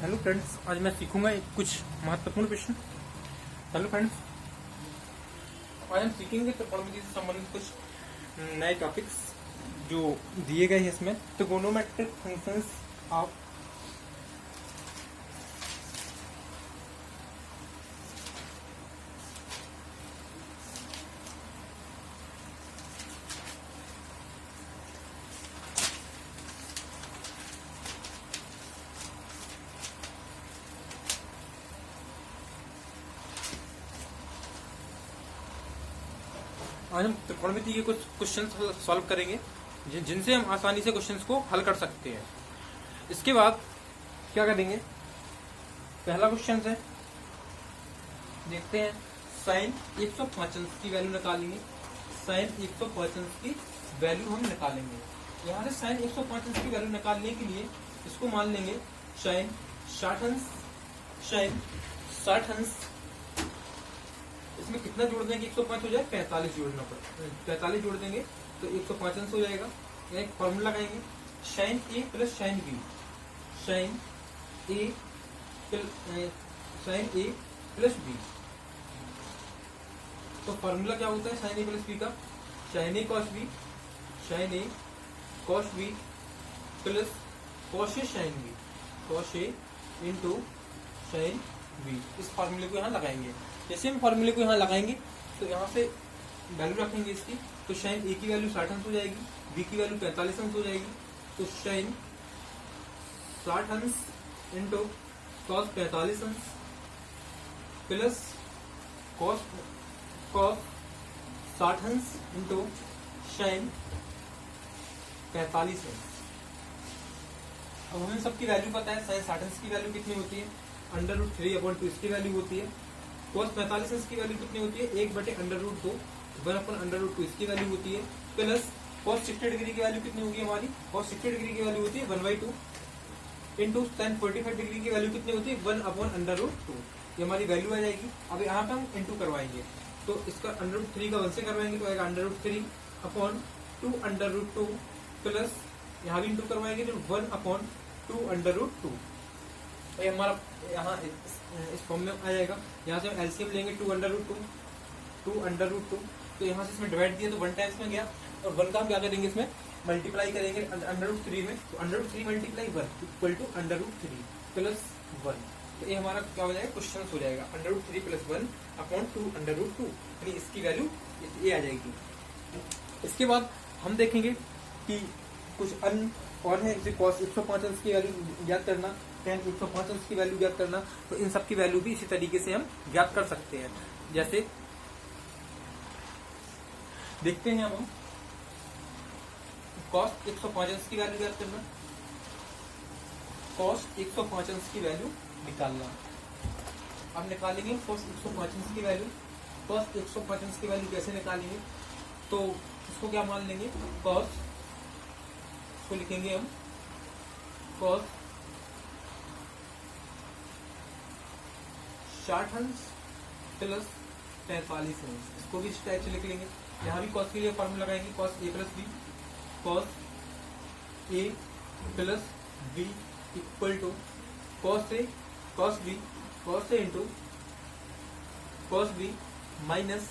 Hello friends, आज मैं सीखूंगा कुछ महत्वपूर्ण प्रश्न। हेलो फ्रेंड्स, आज हम सीखेंगे त्रिकोणमिति से संबंधित कुछ नए टॉपिक्स जो दिए गए हैं इसमें। ट्रिगोनोमेट्रिक फंक्शंस ऑफ आज हम त्रिकोणमिति के कुछ क्वेश्चन सॉल्व करेंगे जिनसे हम आसानी से क्वेश्चंस को हल कर सकते हैं। इसके बाद क्या करेंगे, पहला क्वेश्चन है, देखते हैं साइन 105 की वैल्यू निकालेंगे। साइन 105 की वैल्यू हम निकालेंगे। यहाँ से साइन 105 की वैल्यू निकालने के लिए इसको मान लेंगे साइन 60 अंश। इसमें कितना जोड़ देंगे, 105 हो जाए 45 जोड़ना पड़ेगा, 45 जोड़ देंगे तो 105 अंश हो जाएगा। एक फॉर्मूला लगाएंगे साइन ए प्लस साइन बी, साइन ए प्लस बी। तो फॉर्मूला क्या होता है साइन ए प्लस बी का, sign A cos B, sign A cos B plus cos A sine B, cos A into sine B. इस फॉर्मूले को यहाँ लगाएंगे। जैसे हम फॉर्मूले को यहाँ लगाएंगे तो यहाँ से वैल्यू रखेंगे इसकी, तो साइन ए की वैल्यू 60 अंश हो जाएगी, बी की वैल्यू 45 अंश हो जाएगी। तो साइन 60 अंश इंटू कॉस 45 अंश प्लस कॉस 60 अंश इंटू साइन 45 अंश। अब हमें सबकी वैल्यू पता है, साइन 60 अंश की वैल्यू कितनी होती है, √3/2 इसकी वैल्यू होती है। कॉस 45 अंश की वैल्यू कितनी होती है, 1/√2, 1/√2 इसकी वैल्यू होती है। प्लस कॉस 60 डिग्री की वैल्यू कितनी होगी हमारी, कॉस 60 डिग्री की वैल्यू होती है 1/2 इंटू साइन 45 डिग्री की वैल्यू कितनी होती है 1/√2। ये हमारी वैल्यू आ जाएगी। अब यहाँ पे हम इंटू करवाएंगे तो इसका √3 का 1 से करवाएंगे तो आएगा √3/2 प्लस यहाँ भी इंटू करवाएंगे तो 1/2 ये हमारा यहाँ इस फॉर्म में आ जाएगा। यहाँ से हम एलसीएम लेंगे 2/2 तो यहाँ से इसमें डिवाइड दिया तो 1 टाइम्स में गया, और 1 का हम क्या करेंगे इसमें मल्टीप्लाई करेंगे √3 में, तो √3 मल्टीप्लाई 1 इक्वल टू √3 प्लस 1। तो ये हमारा क्या हो जाएगा, क्वेश्चन हो जाएगा √3 + 1/2 यानी इसकी वैल्यू ये आ जाएगी। इसके बाद हम देखेंगे कि कुछ अन्य और है, जैसे कॉस 105 अंश की वैल्यू ज्ञात करना, tan 105 अंश की वैल्यू ज्ञात करना। तो इन सब की वैल्यू भी इसी तरीके से हम ज्ञात कर सकते हैं। जैसे देखते हैं अब हम कॉस 105 अंश की वैल्यू ज्ञात करना, कॉस 105 अंश की वैल्यू निकालना। अब निकालेंगे कॉस 105 अंश की वैल्यू। कॉस 105 अंश की वैल्यू कैसे निकालेंगे, तो इसको क्या मान लेंगे, कॉस को लिखेंगे हम कॉस 60 अंश प्लस 45 अंश, इसको भी इस टाइप से लिख लेंगे। यहाँ भी कॉस के लिए फॉर्मूला लगाएंगे cos A plus B, cos A plus B equal to cos A into cos B minus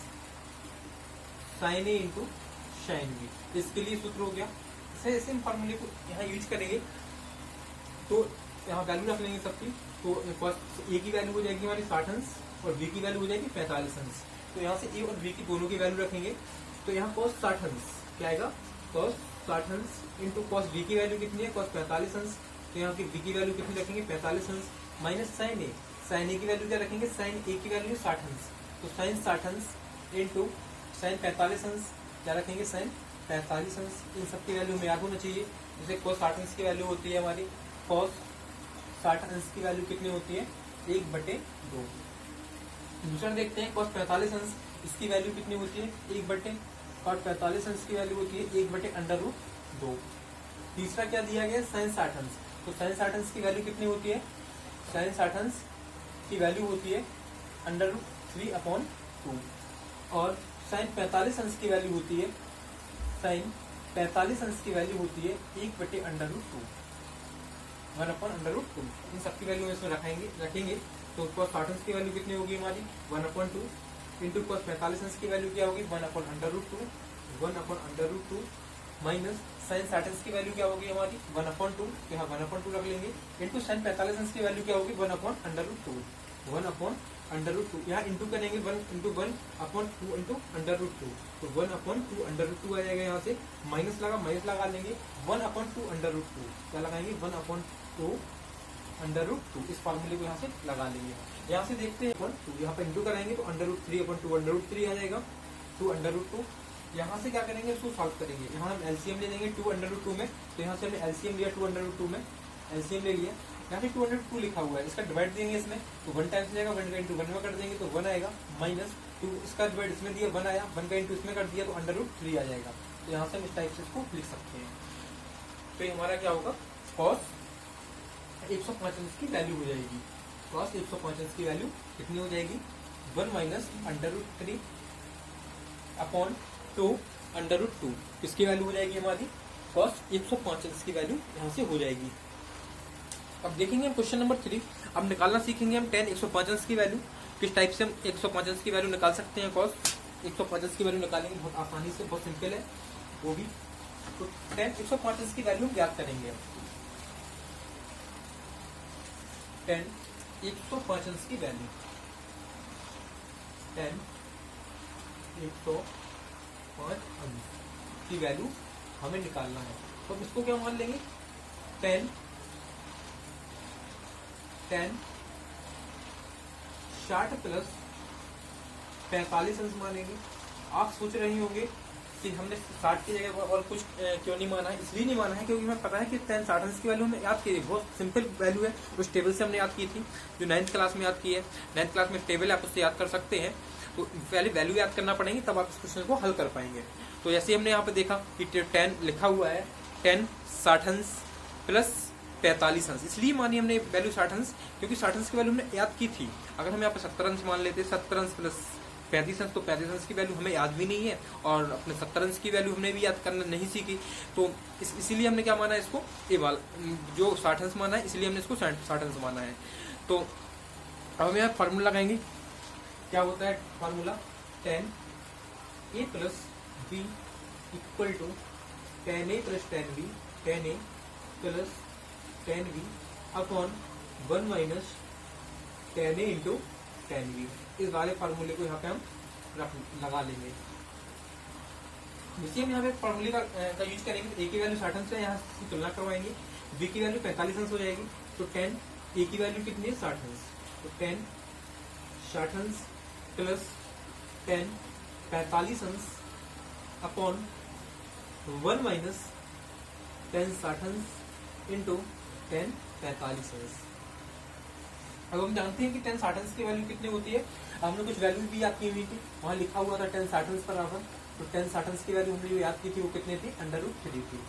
sine A into sine B. इसके लिए सूत्र हो गया। ऐसे हम फॉर्मूले को यहाँ यूज करेंगे तो यहाँ वैल्यू रख लेंगे सबकी। तो कॉस ए की वैल्यू हो जाएगी हमारी 60 अंश और बी की वैल्यू हो जाएगी 45 अंश। तो यहाँ से ए और बी की दोनों की वैल्यू रखेंगे। तो यहाँ कॉस 60 अंश क्या आएगा, कॉस 60 अंश इंटू कॉस बी की वैल्यू कितनी है, कॉस 45 अंश। तो यहाँ की बी की वैल्यू कितनी रखेंगे 45 अंश माइनस साइन ए की वैल्यू क्या रखेंगे, साइन ए की वैल्यू 60 अंश। तो साइन 60 अंश इंटू साइन 45 अंश क्या रखेंगे, साइन 45 अंश। इन सब की वैल्यू हमें याद होना चाहिए। जैसे cos 60 अंश की वैल्यू होती है हमारी, cos 60 अंश की वैल्यू कितनी होती है 1/2। दूसरा देखते हैं cos 45 अंश, इसकी वैल्यू कितनी होती है 1/cos 45 अंश की वैल्यू होती है 1/√2। तीसरा क्या दिया गया sin 60 अंश, तो sin 60 अंश की वैल्यू कितनी होती है, sin 60 अंश की वैल्यू होती है √3/2। और sin 45 अंश की वैल्यू होती है, sin 45 अंश की वैल्यू होती है 1/√2। 1/√2। इन सबकी वैल्यू इसमें रखेंगे तो cos 60 अंश की वैल्यू कितनी होगी हमारी 1/2 इंटू cos 45 अंश की वैल्यू क्या होगी 1/√2 माइनस sin 60 अंश की वैल्यू क्या होगी हमारी 1/2, यहाँ 1/2 रख लेंगे, इंटू sin 45 अंश की वैल्यू क्या होगी 1/√2 यहाँ इंटू करेंगे 1/1/2 इंटू √2, तो 1/2 आ जाएगा, यहाँ से माइनस लगा लेंगे 1/2 क्या लगाएंगे 1/2 इस फॉर्मूले को यहाँ से लगा लेंगे। यहाँ से देखते हैं 1/2 यहाँ पर इंटू कराएंगे तो √3/2 आ जाएगा 2/2। यहाँ से क्या करेंगे इसको सॉल्व करेंगे, यहाँ हम एलसीएम ले लेंगे 2/2 में, तो यहाँ से हमने एलसीएम लिया 2/2 में, एलसीएम ले लिया, यहाँ पे 2/2 लिखा हुआ है, इसका डिवाइड देंगे इसमें तो 1 टाइम्स जाएगा, 1 का इंटू 1 में कर देंगे तो 1 आएगा, माइनस 2 इसका डिवाइड इसमें दिया 1 आया, 1 का इंटू इसमें कर दिया तो √3 आ जाएगा। तो यहाँ से हम इस टाइप से इसको लिख सकते हैं। तो हमारा क्या होगा cos 105 अंश की वैल्यू हो जाएगी, cos 105 अंश की वैल्यू कितनी हो जाएगी 1 माइनस √3 अपॉन 2/2, इसकी वैल्यू हो जाएगी हमारी cos 105 अंश की वैल्यू यहाँ से हो जाएगी। अब देखेंगे हम क्वेश्चन नंबर 3, अब निकालना सीखेंगे हम tan 105 अंश की वैल्यू, किस टाइप से हम 105 अंश की वैल्यू निकाल सकते हैं। cos 105 अंश की वैल्यू निकालेंगे बहुत आसानी से, बहुत सिंपल है वो भी। तो tan 105 अंश की वैल्यू हम याद करेंगे, tan 105 अंश की वैल्यू, tan 105 अंश की वैल्यू हमें निकालना है, तो इसको क्या मान लेंगे tan 60 प्लस 45 अंश मानेंगे। आप सोच रहे होंगे कि हमने 60 की जगह और कुछ क्यों नहीं माना है, इसलिए नहीं माना है क्योंकि हमें पता है कि tan 60 अंश की वैल्यू हमने याद की थी, बहुत सिंपल वैल्यू है, उस टेबल से हमने याद की थी जो 9th क्लास में याद की है। 9th क्लास में टेबल आप उससे याद कर सकते हैं, तो पहले वैल्यू याद करना पड़ेगी तब आप इस क्वेश्चन को हल कर पाएंगे। तो जैसे हमने यहाँ पे देखा कि tan लिखा हुआ है, tan 60 अंश प्लस 45 अंश, इसलिए मानी हमने वैल्यू 60 अंश क्योंकि 60 अंश की वैल्यू हमने याद की थी। अगर हम यहाँ पे 70 अंश मान लेते 70 अंश प्लस 35 अंश, तो 35 अंश की वैल्यू हमें याद भी नहीं है और अपने 70 अंश की वैल्यू हमने भी याद करना नहीं सीखी, तो इसीलिए हमने क्या माना है इसको ए वाला जो 60 अंश माना है, इसलिए हमने इसको 60 अंश माना है। तो अब हम यहाँ फार्मूला लगाएंगे, क्या होता है formula tan a plus b equal to tan a plus tan b, tan a plus tan b upon 1 minus tan a into tan b। इस वाले फार्मूले को यहाँ पे हम लगा लेंगे। इसी हम यहाँ पे फार्मूले का यूज करेंगे, a की वैल्यू 60 अंश है, यहाँ से तुलना करवाएंगे, b की वैल्यू 45 अंश हो जाएगी, तो tan a की वैल्यू कितनी है 60 अंश, तो tan 60 अंश प्लस tan 45 अंश अपॉन 1 माइनस tan 60 अंश इंटू tan 45 अंश। अब हम जानते हैं कि tan 60 अंश की वैल्यू कितनी होती है, हमने कुछ वैल्यू भी याद की हुई थी, वहां लिखा हुआ था tan 60 अंश बराबर, तो tan 60 अंश की वैल्यू हमने जो याद की थी वो कितनी थी √3 थी।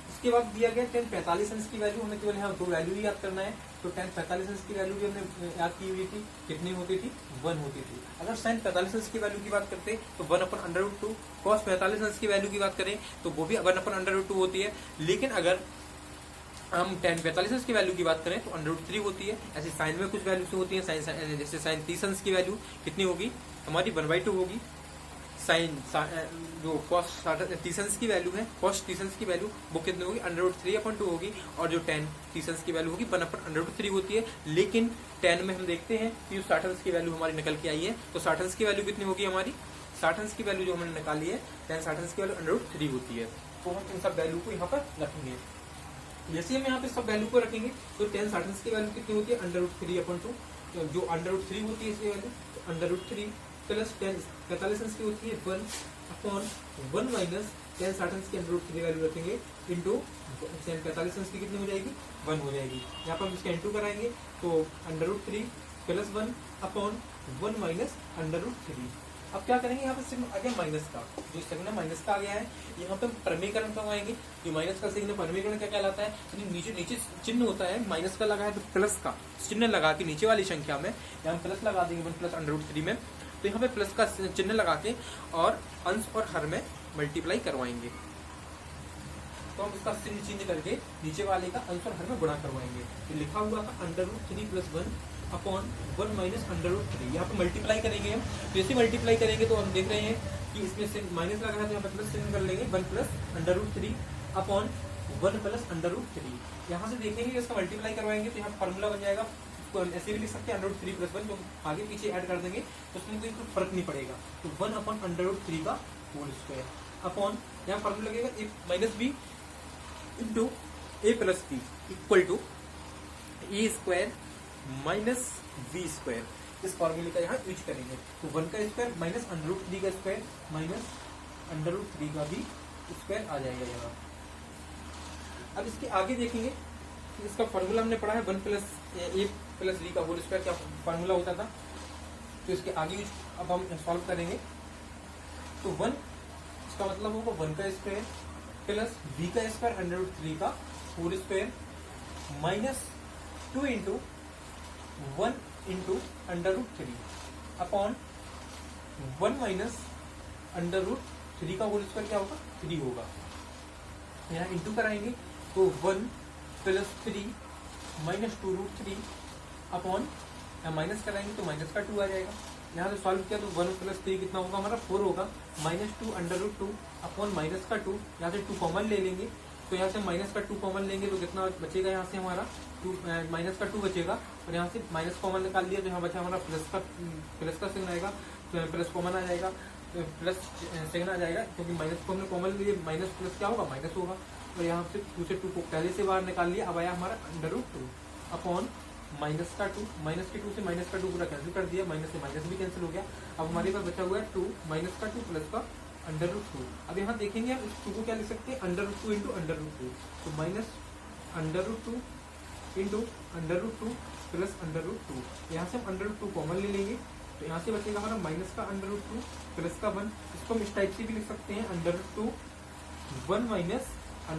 उसके बाद दिया गया tan 45 अंश की वैल्यू, हमें केवल यहाँ दो वैल्यू ही याद करना है, तो tan 45 अंश की वैल्यू भी हमने याद की हुई थी, कितनी होती थी 1 होती थी। अगर sin 45 अंश की वैल्यू की बात करते तो 1/√2, cos 45 अंश की वैल्यू की बात करें तो वो भी 1/√2 होती है, लेकिन अगर हम tan 45 अंश की वैल्यू की बात करें तो √3 होती है। ऐसे साइन में कुछ वैल्यूज होती है, साइन जैसे sin 30 अंश की वैल्यू कितनी होगी हमारी 1/2 होगी, साइन जो cos 30 अंश की वैल्यू है, cos 30 अंश की वैल्यू वो कितनी होगी √3/2 होगी, और जो tan 30 अंश की वैल्यू होगी 1/√3 होती है। लेकिन tan में हम देखते हैं कि जो 60 अंश की वैल्यू हमारी निकल के आई है, तो 60 अंश की वैल्यू कितनी होगी हमारी, 60 अंश की वैल्यू जो हमने निकाली है tan 60 अंश की वैल्यू √3 होती है। तो हम इन सब वैल्यू को यहाँ पर रखेंगे, जैसे हम यहाँ पे सब वैल्यू को रखेंगे तो tan 60 अंश की वैल्यू कितनी होती है √3/2, जो √3 होती है इसकी वैल्यू √3 प्लस tan 45 अंश की होती है 1/1 माइनस tan 60 अंश की √3 वैल्यू रखेंगे इंटू tan 45 अंश की कितनी हो जाएगी 1 हो जाएगी। यहाँ पर हम इसका इंटू कराएंगे तो √3 प्लस 1 अपॉन 1 माइनस √3। अब क्या करेंगे, यहाँ पे सिग्न आ गया माइनस का, जो सिग्न माइनस का आ गया है यहाँ पे परमीकरण करवाएंगे। जो माइनस का सिग्न परमीकरण क्या कहलाता है, नीचे चिन्ह होता है, माइनस का लगा है तो प्लस का चिन्ह लगा के नीचे वाली संख्या में यहाँ प्लस लगा देंगे 1 प्लस √3 में, तो यहाँ पे प्लस का चिन्ह लगा के और अंश और हर में मल्टीप्लाई करवाएंगे। तो हम इसका चिन्ह चेंज करके नीचे वाले का आंसर हर में गुणा करवाएंगे। तो लिखा हुआ था √3 + 1 अपॉन 1 माइनस √3। यहाँ पे मल्टीप्लाई करेंगे हम, जैसे मल्टीप्लाई करेंगे तो हम देख रहे हैं कि इसमें से माइनस लगा है तो यहाँ पे प्लस चिन्ह कर लेंगे, 1 + √3 अपॉन 1 + √3। यहाँ से देखेंगे इसका मल्टीप्लाई करवाएंगे तो यहाँ फॉर्मूला बन जाएगा, ऐसे भी लिख सकते हैं √3 + 1, जो आगे पीछे ऐड कर देंगे तो उसमें कोई फर्क नहीं पड़ेगा। तो 1 अपॉन √3 का होल स्क्वायर अपॉन यहाँ फॉर्मूला लगेगा -b into a + b equal to a² - b²। इस फॉर्मूले का यहाँ यूज करेंगे। तो 1 का स्क्वायर माइनस √3 का स्क्वायर माइनस √3 का भी स्क्वायर आ जाएगा यहाँ। अब इसके आगे देखेंगे, इसका फॉर्मूला हमने पढ़ा है 1 + a + b का होल स्क्वायर क्या फॉर्मूला होता था। तो इसके आगे अब हम सॉल्व करेंगे। तो 1 इसका मतलब होगा 1 का स्क्वायर प्लस b का स्क्वायर √3 का whole square minus 2 × 1 × √3 upon 1 minus √3 का होल स्क्वायर क्या होगा, 3 होगा। यहाँ इंटू कराएंगे तो 1 + 3 माइनस 2√3 अपॉन माइनस कराएंगे तो माइनस का 2 आ जाएगा। यहाँ से सॉल्व किया तो 1 + 3 कितना होगा हमारा, 4 होगा। -2 √2 अपॉन माइनस का 2, यहाँ से 2 कॉमन ले लेंगे तो यहाँ से माइनस का 2 कॉमन लेंगे तो कितना बचेगा, यहाँ से हमारा माइनस का 2 बचेगा और यहाँ से माइनस कॉमन निकाल लिया तो यहाँ बचा हमारा प्लस का चिन्ह आएगा, तो प्लस कॉमन आ जाएगा, प्लस सेकंड आ जाएगा क्योंकि माइनस को हमने कॉमन लिए, माइनस प्लस क्या होगा, माइनस होगा। और यहाँ से 2 से 2 को पहले से बाहर निकाल लिया, अब आया हमारा √2 अपॉन माइनस का 2, माइनस के 2 से माइनस का 2 पूरा कैंसिल कर दिया, माइनस से माइनस भी कैंसिल हो गया। अब हमारे पास बचा हुआ है 2 माइनस का 2 प्लस का √2। अब यहाँ देखेंगे हम इस 2 को क्या लिख सकते हैं, √2 × √2, तो माइनस √2 × √2 प्लस √2। यहाँ से हम √2 कॉमन ले लेंगे तो यहाँ से बचेगा हमारा माइनस का √2 प्लस का 1। इसको हम इस टाइप से भी लिख सकते हैं √2 1 माइनस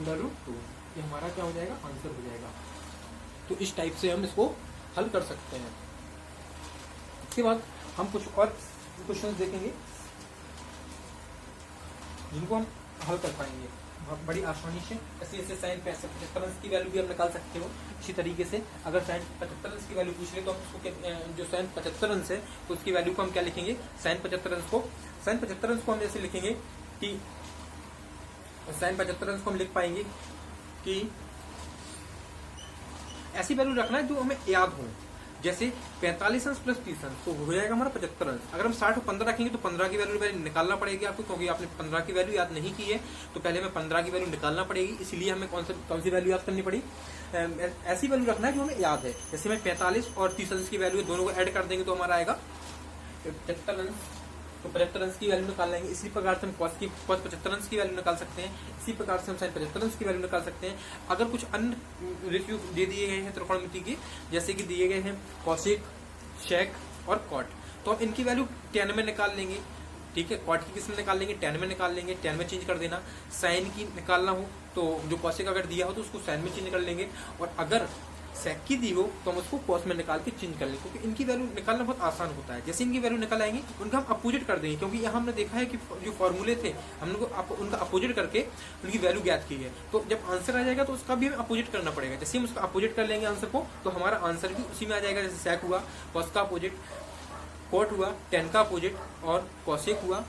√2। ये हमारा क्या हो जाएगा, आंसर हो जाएगा। तो इस टाइप से हम इसको हल कर सकते हैं। इसके बाद हम कुछ और क्वेश्चंस देखेंगे जिनको हम हल कर पाएंगे बड़ी आसानी से। ऐसे साइन 75 की वैल्यू भी हम निकाल सकते हो। इसी तरीके से अगर साइन 75 की वैल्यू पूछ ले तो हम उसको जो साइन 75 है तो उसकी वैल्यू को हम क्या लिखेंगे, साइन 75 को हम ऐसे लिखेंगे कि साइन 75 को हम लिख पाएंगे कि ऐसी वैल्यू रखना है जो हमें याद हो, जैसे 45 अंश प्लस 30 अंश तो हो जाएगा हमारा 75 अंश। अगर हम 60 और 15 रखेंगे तो 15 की वैल्यू निकालना पड़ेगी आपको, क्योंकि आपने 15 की वैल्यू याद नहीं की है तो पहले हमें 15 की वैल्यू निकालना पड़ेगी। इसलिए हमें कौन सी वैल्यू याद करनी पड़ी, ऐसी वैल्यू रखना है जो हमें याद है। जैसे मैं 45 और 30 अंश की वैल्यू दोनों को ऐड कर देंगे तो हमारा आएगा 75 अंश, तो 75 अंश की वैल्यू निकाल लेंगे। इसी प्रकार से हम cos 75 अंश की वैल्यू निकाल सकते हैं। इसी प्रकार से हम sin 75 अंश की वैल्यू निकाल सकते हैं। अगर कुछ अन्य रेशियो दे दिए गए हैं त्रिकोणमिति की, जैसे कि दिए गए हैं cosec, sec और cot, तो हम इनकी वैल्यू tan में निकाल लेंगे। ठीक है, cot की किस में निकाल लेंगे, tan में निकाल लेंगे, tan में चेंज कर देना। sin की निकालना हो तो जो cosec अगर दिया हो तो उसको sin में चेंज कर लेंगे, और अगर sec की दी हो तो हम उसको cos में निकाल के चेंज कर लेंगे, क्योंकि इनकी वैल्यू निकालना बहुत आसान होता है। जैसे इनकी वैल्यू निकाल आएंगे उनका हम अपोजिट कर देंगे, क्योंकि यहाँ हमने देखा है कि जो फॉर्मूले थे हमने उनका अपोजिट करके उनकी वैल्यू ज्ञात की है। तो जब आंसर आ जाएगा तो उसका भी हमें अपोजिट करना पड़ेगा। जैसे हम उसका अपोजिट कर लेंगे आंसर को तो हमारा आंसर भी उसी में आ जाएगा। जैसे sec हुआ, cos का अपोजिट, cot हुआ, tan का अपोजिट, और cosec हुआ,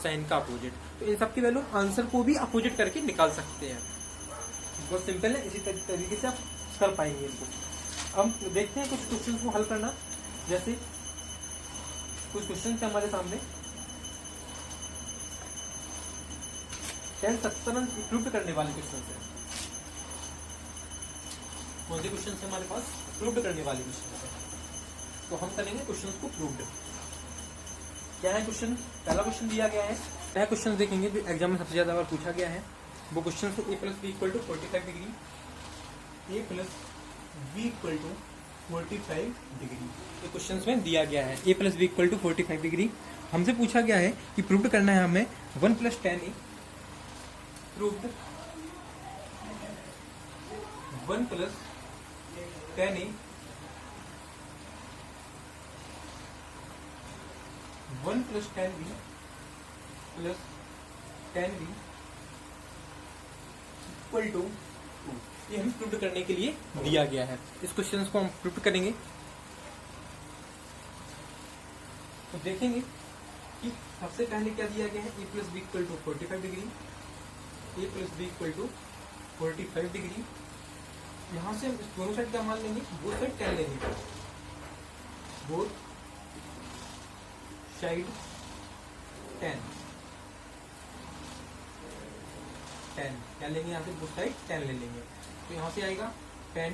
sin का अपोजिट। तो इन सबकी वैल्यू आंसर को भी अपोजिट करके निकाल सकते हैं। बहुत सिंपल है, इसी तरीके से आप कर पाएंगे इनको। हम देखते हैं कुछ क्वेश्चंस को हल करना। जैसे कुछ क्वेश्चंस है हमारे सामने, tan 70 अंश प्रूव करने वाले क्वेश्चन है। कौन से क्वेश्चन है हमारे पास, प्रूव करने वाले क्वेश्चन है। तो हम करेंगे क्वेश्चन को प्रूव्ड। क्या है क्वेश्चन, पहला क्वेश्चन दिया गया है। पहला क्वेश्चन देखेंगे जो एग्जाम में सबसे ज्यादा बार पूछा गया है, वो क्वेश्चन है a + b = 45 degree, a + b = 45 degree. ये क्वेश्चन में दिया गया है a + b = 45 डिग्री। हमसे पूछा गया है कि प्रूव करना है हमें 1 + tan a, proved 1 + tan a 1 + tan b + tan b equal to 2, ये हमें प्रूव करने के लिए दिया गया है। इस क्वेश्चन को हम प्रूव करेंगे। तो देखेंगे कि सबसे पहले क्या दिया गया है, A plus B equal to 45 degree, A plus B equal to 45 degree. यहाँ से हम दोनों साइड क्या मान लेंगे, बोथ साइड 10 लेंगे, बोथ साइड 10 क्या लेंगे, यहाँ से बोथ साइड 10 ले लेंगे। तो यहाँ से आएगा 10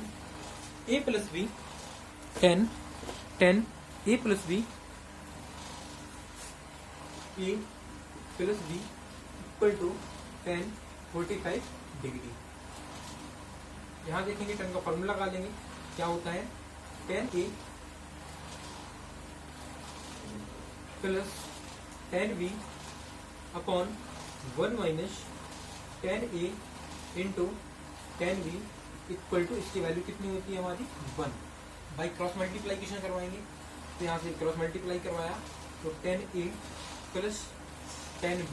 A plus B, 10 A plus B, A plus B equal to 10 45 degree. यहाँ देखेंगे 10 का फॉर्मूला लगा लेंगे, क्या होता है 10a plus 10b upon 1 minus 10a into 10b equal to, इसकी वैल्यू कितनी होती है हमारी 1। बाई क्रॉस मल्टीप्लाइकेशन करवाएंगे, तो यहाँ से क्रॉस मल्टीप्लाई करवाया तो 10a प्लस 10b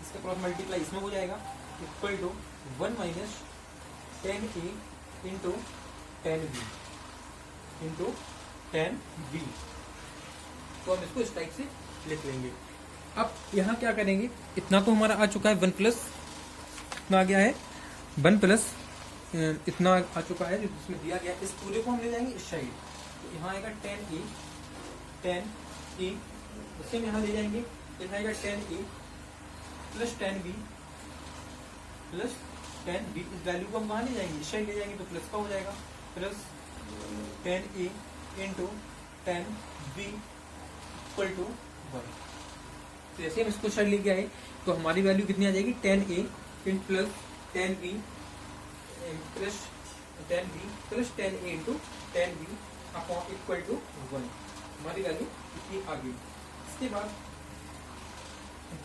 इसका क्रॉस मल्टीप्लाई इसमें हो जाएगा equal to 1 minus 10a into 10b into 10b। तो हम इसको इस टाइप से लिख लेंगे। अब यहाँ क्या करेंगे, इतना तो हमारा आ चुका है 1 प्लस इतना आ गया है 1 प्लस इतना आ चुका है जिसमें दिया गया, इस पूरे को हम ले जाएंगे इस साइड। तो यहाँ आएगा 10a इसे हम यहाँ ले जाएंगे, यहाँ आएगा 10a plus 10b plus 10b। इस वैल्यू को हम कहाँ ले जाएंगे, इस साइड ले जाएंगे तो प्लस का हो जाएगा, plus 10a into 10b equal to 1। तो जैसे हम इसको साइड लेके आए तो हमारी वैल्यू कितनी आ जाएगी 10a plus 10b plus 10b plus 10a into 10b upon equal to 1। हमारी वैल्यू इतनी आ गई। इसके बाद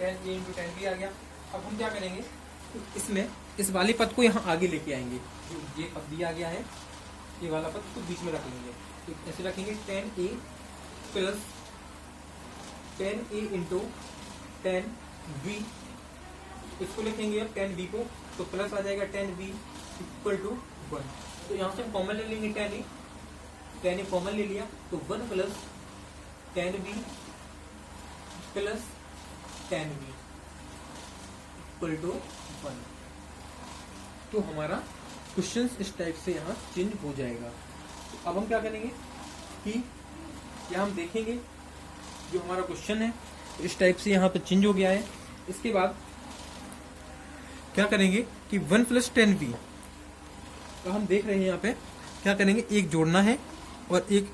10a इंटू 10b आ गया। अब हम क्या करेंगे, इसमें इस वाले पद को यहाँ आगे लेके आएंगे, ये पद दिया गया है, ये वाला पद को बीच में रख लेंगे। तो ऐसे रखेंगे 10a plus 10a into 10b, इसको लिखेंगे अब 10b को, तो प्लस आ जाएगा 10b इक्वल टू 1। तो यहाँ से हम कॉमन ले लेंगे 10a कॉमन ले लिया तो 1 plus 10b plus 10b equal to 1। तो हमारा क्वेश्चन इस टाइप से यहाँ चेंज हो जाएगा। तो अब हम क्या करेंगे कि यहाँ हम देखेंगे जो हमारा क्वेश्चन है इस टाइप से यहाँ पे चेंज हो गया है। इसके बाद क्या करेंगे कि 1 प्लस 10b, तो हम देख रहे हैं यहाँ पे क्या करेंगे, एक जोड़ना है और एक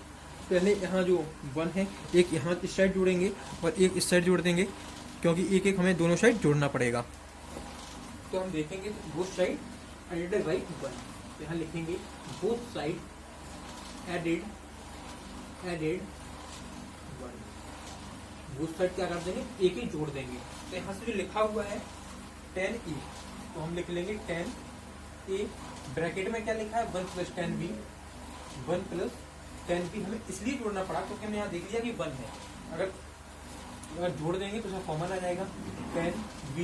पहले यहाँ जो 1 है एक यहाँ इस साइड जोड़ेंगे और एक इस साइड जोड़ देंगे, क्योंकि एक एक हमें दोनों साइड जोड़ना पड़ेगा। तो हम देखेंगे बोथ साइड एडेड बाई 1, तो यहाँ लिखेंगे both side added 1। Both side क्या कर देंगे, एक ही जोड़ देंगे। तो यहाँ से जो लिखा हुआ है 10a, तो हम लिख लेंगे 10a, ब्रैकेट में क्या लिखा है 1 प्लस 10b, 1 प्लस 10b हमें इसलिए जोड़ना पड़ा क्योंकि हमने यहाँ देख लिया कि 1 है। अगर जोड़ देंगे तो उसका कॉमन आ जाएगा 10b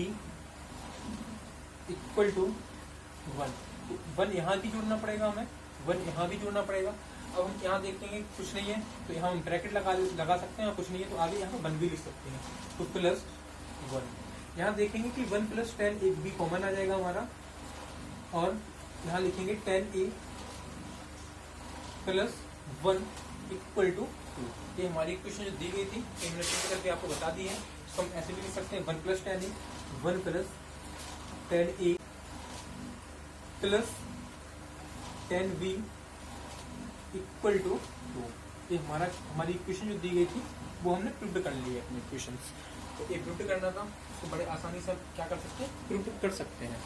इक्वल टू 1 यहाँ भी जोड़ना पड़ेगा, हमें 1 यहाँ भी जोड़ना पड़ेगा। अब हम यहाँ देखेंगे कुछ नहीं है तो यहाँ हम ब्रैकेट लगा सकते हैं, कुछ नहीं है तो आगे यहाँ पर 1 भी लिख सकते हैं, तो प्लस 1। यहाँ देखेंगे कि 1 प्लस 10 एक भी कॉमन आ जाएगा हमारा, और यहाँ लिखेंगे 10a प्लस 1 इक्वल टू 2। ये हमारी इक्वेशन जो दी गई थी हमने करके आपको बता दी है। तो हम ऐसे भी लिख सकते हैं 1 plus 10a, 1 plus 10a plus 10b equal to 2। ये हमारी इक्वेशन जो दी गई थी वो हमने प्रूव कर ली है अपने इक्वेशंस। तो ये प्रूव करना था तो बड़े आसानी से क्या कर सकते हैं, प्रूव कर सकते हैं।